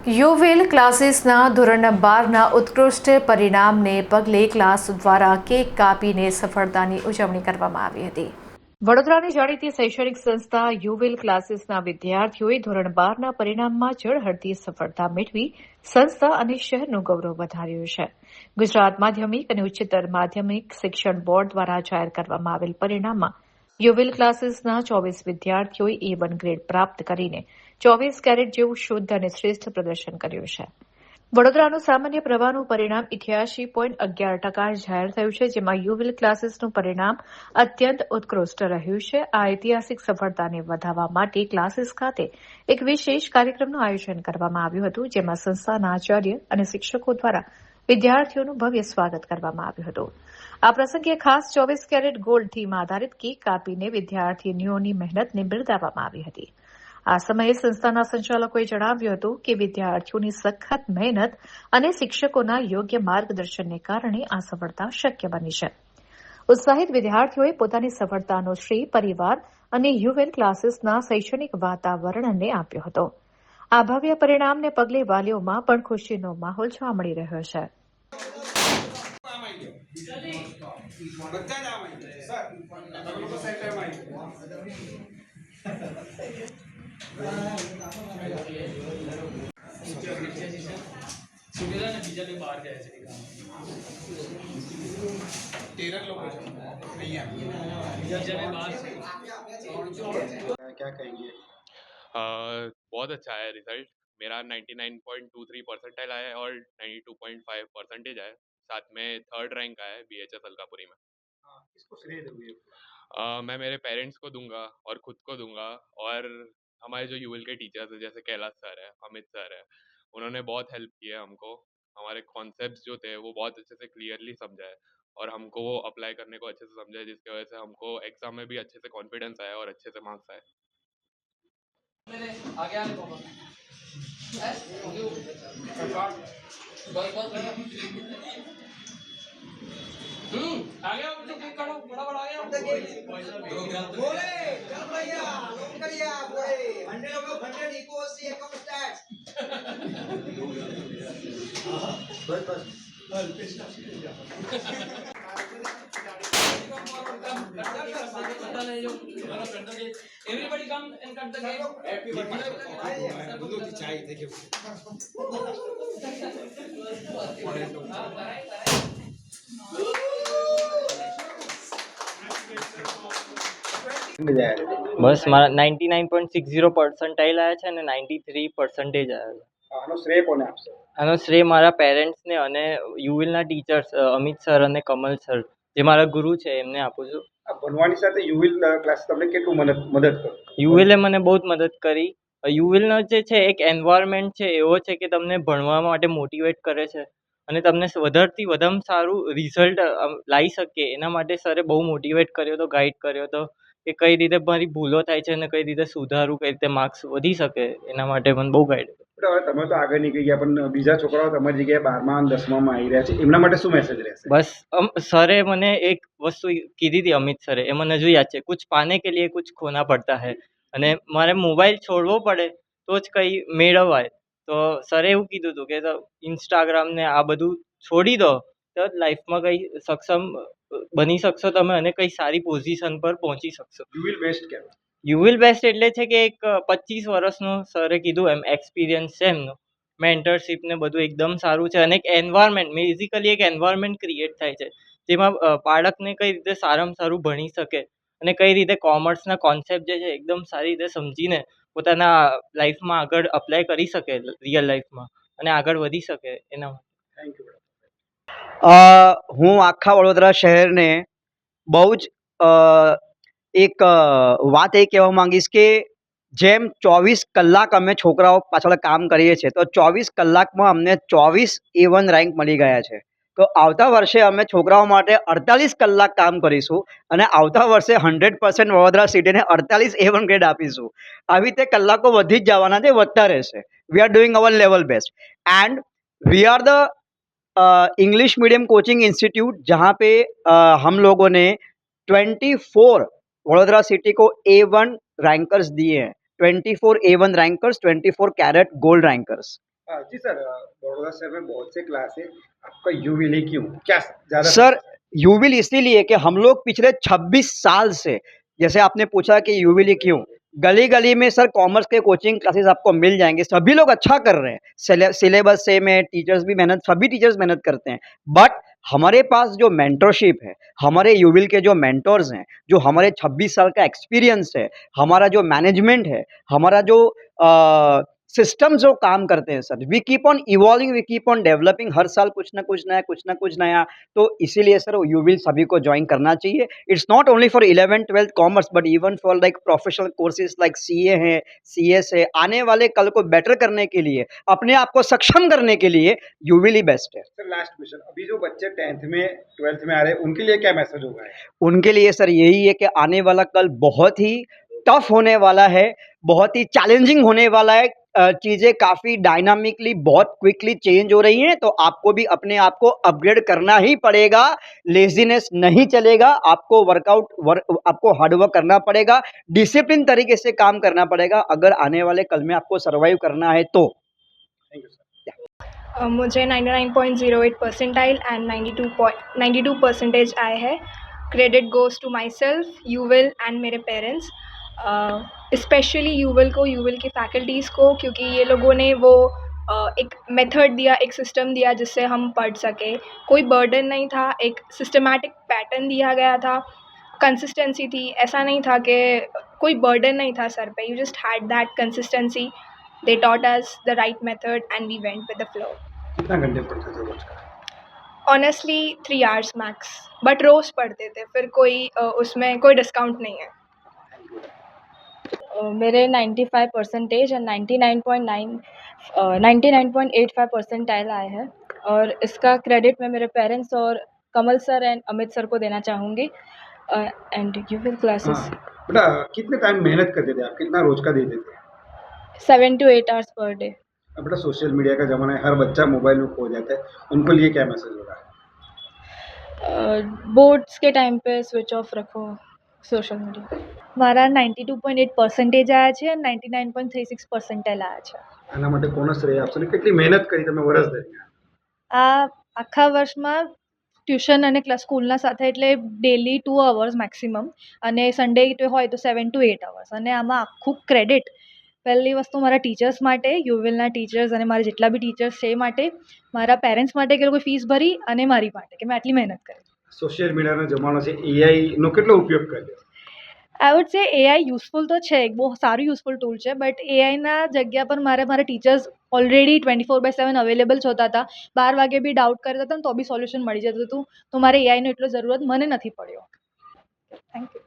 યુવેલ ક્લાસીસના ધોરણ 12ના ઉત્કૃષ્ટ પરિણામને પગલે ક્લાસ દ્વારા કેક કાપીને સફળતાની ઉજવણી કરવામાં આવી હતી. વડોદરાની જાણીતી શૈક્ષણિક સંસ્થા યુવેલ ક્લાસીસના વિદ્યાર્થીઓએ ધોરણ 12ના પરિણામમાં ઝળહળતી સફળતા મેળવી સંસ્થા અને શહેરનું ગૌરવ વધાર્યું છે. ગુજરાત માધ્યમિક અને ઉચ્ચતર માધ્યમિક શિક્ષણ બોર્ડ દ્વારા જાહેર કરવામાં આવેલ પરિણામમાં યુવેલ ક્લાસીસના 24 વિદ્યાર્થીઓએ A1 ગ્રેડ પ્રાપ્ત કરીને 24 કેરેટ જેવું શુદ્ધ અને શ્રેષ્ઠ પ્રદર્શન કર્યું છે. વડોદરાનું સામાન્ય પ્રવાહનું પરિણામ 88.11% જાહેર થયું છે, જેમાં યુવેલ ક્લાસીસનું પરિણામ અત્યંત ઉત્કૃષ્ટ રહ્યું છે. આ ઐતિહાસિક સફળતાને વધારવા માટે ક્લાસીસ ખાતે એક વિશેષ કાર્યક્રમનું આયોજન કરવામાં આવ્યું હતું, જેમાં સંસ્થાના આચાર્ય અને શિક્ષકો દ્વારા વિદ્યાર્થીઓનું ભવ્ય સ્વાગત કરવામાં આવ્યું હતું. આ પ્રસંગે ખાસ 24 કેરેટ ગોલ્ડ થીમ આધારિત કેક કાપીને વિદ્યાર્થીનીઓની મહેનતને બિરદાવવામાં આવી હતી. આ સમયે સંસ્થાના સંચાલકોએ જણાવ્યું હતું કે વિદ્યાર્થીઓની સખત મહેનત અને શિક્ષકોના યોગ્ય માર્ગદર્શનને કારણે આ સફળતા શક્ય બની છે. ઉત્સાહિત વિદ્યાર્થીઓએ પોતાની સફળતાનો શ્રેય પરિવાર અને યુવેલ ક્લાસીસના શૈક્ષણિક વાતાવરણને આપ્યો હતો. આ ભવ્ય પરિણામને પગલે વાલીઓમાં પણ ખુશીનો માહોલ જોવા મળી રહ્યો છે. क्या कहेंगे? बहुत अच्छा है रिजल्ट। मेरा 99.23 परसेंटाइल आया है और 92.5 परसेंटेज आया है। साथ में 3rd रैंक आया है BHS अलकापुरी में। किसको श्रेय दोगे? मैं मेरे पेरेंट्स को दूंगा और खुद को दूंगा, और हमारे जो यूएल के टीचर्स हैं जैसे कैलाश सर है, अमित सर है, उन्होंने बहुत हेल्प की है हमको। हमारे कॉन्सेप्ट्स जो थे वो बहुत अच्छे से क्लियरली समझाए और हमको वो अप्लाई करने को अच्छे से समझाए, जिसकी वजह से हमको एग्जाम में भी अच्छे से कॉन्फिडेंस आया और अच्छे से मार्क्स आए। Everybody come and cut the cake. બસ મારા 99.60 પર્સન્ટાઇલ આવ્યા છે અને 93 પર્સન્ટેજ આવ્યા છે. આનો શ્રેય કોને આપશો? આનો શ્રેય મારા પેરેન્ટ્સને અને યુવિલના ટીચર્સ અમિત સર અને કમલ સર, જે મારા ગુરુ છે, એમને આપું છું. આ ભણવાની સાથે યુવિલ ક્લાસ તમને કેટલું મદદ કરો? યુવિલે મને બહુ જ મદદ કરી. યુવિલનો જે છે એક એન્વાયરમેન્ટ છે એવો છે કે તમને ભણવા માટે મોટિવેટ કરે છે અને તમને વધારેથી વધારે સારું રિઝલ્ટ લાવી શકે એના માટે સરે બહુ મોટિવેટ કર્યો હતો, ગાઈડ કર્યો હતો કે કઈ રીતે મારી ભૂલો થાય છે અને કઈ રીતે સુધારું, કઈ રીતે માર્ક્સ વધી શકે, એના માટે મને બહુ ગાઈડ કર્યો. હવે તમે તો આગળ નીકળી ગયા, પણ બીજા છોકરાઓ તમારી જગ્યાએ 12મા અને 10મામાં આવી રહ્યા છે, એમના માટે શું મેસેજ રહેશે? બસ સરે મને એક વસ્તુ કીધી હતી, અમિત સરે, એ મને હજુ યાદ છે, કુછ પાને કે લીએ કુછ ખોના પડતા હૈ, અને મારે મોબાઈલ છોડવો પડે તો જ કંઈ મેળવાય. તો સરે એવું કીધું હતું કે ઇન્સ્ટાગ્રામ ને આ બધું છોડી દો તો લાઈફમાં કંઈ સક્ષમ બની શકશો તમે અને કંઈ સારી પોઝિશન પર પહોંચી શકશો. યુવિલ બેસ્ટ કહેવાય. યુવિલ બેસ્ટ એટલે છે કે એક 25 વર્ષનો સરે કીધું એમ એક્સપિરિયન્સ છે એમનો, મેન્ટરશીપ ને બધું એકદમ સારું છે, અને એક એન્વાયરમેન્ટ, બેઝિકલી એક એન્વાયરમેન્ટ ક્રિએટ થાય છે જેમાં બાળકને કઈ રીતે સારામાં સારું ભણી શકે અને કઈ રીતે કોમર્સના કોન્સેપ્ટ જે છે એકદમ સારી રીતે સમજીને પોતાના લાઈફમાં આગળ અપ્લાય કરી શકે, રિયલ લાઈફમાં, અને આગળ વધી શકે એના માટે. Thank you. હું આખા વડોદરા શહેરને બહુ જ એક વાત એ કહેવા માંગીશ કે જેમ 24 કલાક અમે છોકરાઓ પાછળ કામ કરીએ છીએ, તો 24 કલાકમાં અમને 24 A1 રેન્ક મળી ગયા છે. તો આવતા વર્ષે અમે છોકરાઓ માટે 48 કલાક કામ કરીશું અને આવતા વર્ષે 100% વડોદરા સિટીને 48 A1 ગ્રેડ આપીશું. આવી રીતે કલાકો વધી જ જવાના છે, વધતા રહેશે. We are doing our level best and we are the English medium coaching institute जहाँ पे हम लोगों ने 24 वडोदरा सिटी को A1 रैंकर्स दिए हैं. 24 A1 rankers, 24 carat gold rankers. जी सर, बड़ौदा शहर में बहुत से क्लास है, आपका यूविली क्यों, क्या ज़्यादा सर यूविल इसीलिए कि हम लोग पिछले 26 साल से, जैसे आपने पूछा कि यूविल क्यों, गली गली में सर कॉमर्स के कोचिंग क्लासेस आपको मिल जाएंगे, सभी लोग अच्छा कर रहे हैं, सिलेबस सेम है, टीचर्स भी मेहनत, सभी टीचर्स मेहनत करते हैं, बट हमारे पास जो मेंटरशिप है, हमारे यूविल के जो मेंटर्स हैं, जो हमारे 26 साल का एक्सपीरियंस है, हमारा जो मैनेजमेंट है, हमारा जो सिस्टम जो काम करते हैं sir, we keep on evolving, we keep on developing, हर साल कुछ ना कुछ नया, कुछ ना कुछ नया। तो इसीलिए सर यूविल सभी को ज्वाइन करना चाहिए। It's not only for 11th 12th commerce, but even for like professional courses like CA है, सीएस है, आने वाले कल को बेटर करने के लिए, अपने आप को सक्षम करने के लिए यूविल ही बेस्ट है। सर लास्ट क्वेश्चन, अभी जो बच्चे 10th में 12th में आ रहे हैं उनके लिए क्या मैसेज होगा है? उनके लिए सर यही है कि आने वाला कल बहुत ही टफ होने वाला है, बहुत ही चैलेंजिंग होने वाला है, चीज़ें काफ़ी डायनामिकली बहुत क्विकली चेंज हो रही हैं, तो आपको भी अपने आप को अपग्रेड करना ही पड़ेगा, लेज़ीनेस नहीं चलेगा, आपको आपको हार्ड वर्क करना पड़ेगा, डिसिप्लिन तरीके से काम करना पड़ेगा, अगर आने वाले कल में आपको सर्वाइव करना है तो। Thank you sir. मुझे 99.08 परसेंटाइल एंड 92% आए हैं। Credit goes to myself, Yuvil and मेरे पेरेंट्स, स्पेशली यूविल को, यूविल की फैकल्टीज़ को, क्योंकि ये लोगों ने वो एक मेथड दिया, एक सिस्टम दिया जिससे हम पढ़ सके। कोई बर्डन नहीं था, एक सिस्टमैटिक पैटर्न दिया गया था, कंसिस्टेंसी थी, ऐसा नहीं था कि कोई बर्डन नहीं था सर पे, you just had that consistency. They taught us the right method and we went with the flow. कितना घंटे पढ़ते थे रोज का? ऑनेस्टली 3 आवर्स मैक्स, बट रोज़ पढ़ते थे, फिर कोई उसमें कोई डिस्काउंट नहीं है। मेरे 95 परसेंटेज एंड 99.85 परसेंटाइल आए हैं, और इसका क्रेडिट मैं मेरे पेरेंट्स और कमल सर एंड अमित सर को देना चाहूँगी, एंड यूविल क्लासेस। हाँ बेटा, कितने टाइम मेहनत करते थे आप, कितना रोज का देते थे? 7 to 8 आवर्स पर डे। अब बेटा सोशल मीडिया का जमाना है, हर बच्चा मोबाइल में खो जाता है, उनको लिए क्या मैसेज होगा? बोर्ड्स के टाइम पे स्विच ऑफ रखो સોશિયલ મીડિયા. મારા 92.8 પર્સન્ટેજ આવ્યા છે અને 99.36 પર્સન્ટાઇલ આવ્યા છે. આના માટે કોનો શ્રેય આપશો ને કેટલી મહેનત કરી તમે વર્ષ દરમિયાન? આ આખા વર્ષમાં ટ્યુશન અને સ્કૂલના સાથે એટલે ડેલી 2 અવર્સ મેક્સિમમ, અને સન્ડે હોય તો 7 to 8 અવર્સ, અને આમાં આખું ક્રેડિટ પહેલી વસ્તુ મારા ટીચર્સ માટે, યુવિલના ટીચર્સ અને મારા જેટલા બી ટીચર્સ છે એ માટે, મારા પેરેન્ટ્સ માટે કે લોકોએ ફીસ ભરી, અને મારી માટે કે મેં આટલી મહેનત કરી. સોશિયલ મીડિયાનો જમાનો છે, એઆઈનો કેટલો ઉપયોગ કર્યો? I would say AI useful તો છે, એક બહુ સારું યુઝફુલ ટૂલ છે, બટ એઆઈના જગ્યા પર મારા ટીચર્સ ઓલરેડી 24/7 અવેલેબલ જ હોતા હતા. 12 વાગે બી ડાઉટ કરતા હતા ને તો બી સોલ્યુશન મળી જતું હતું, તો મારે એઆઈનો એટલો જરૂરત મને નથી પડ્યો. Thank you.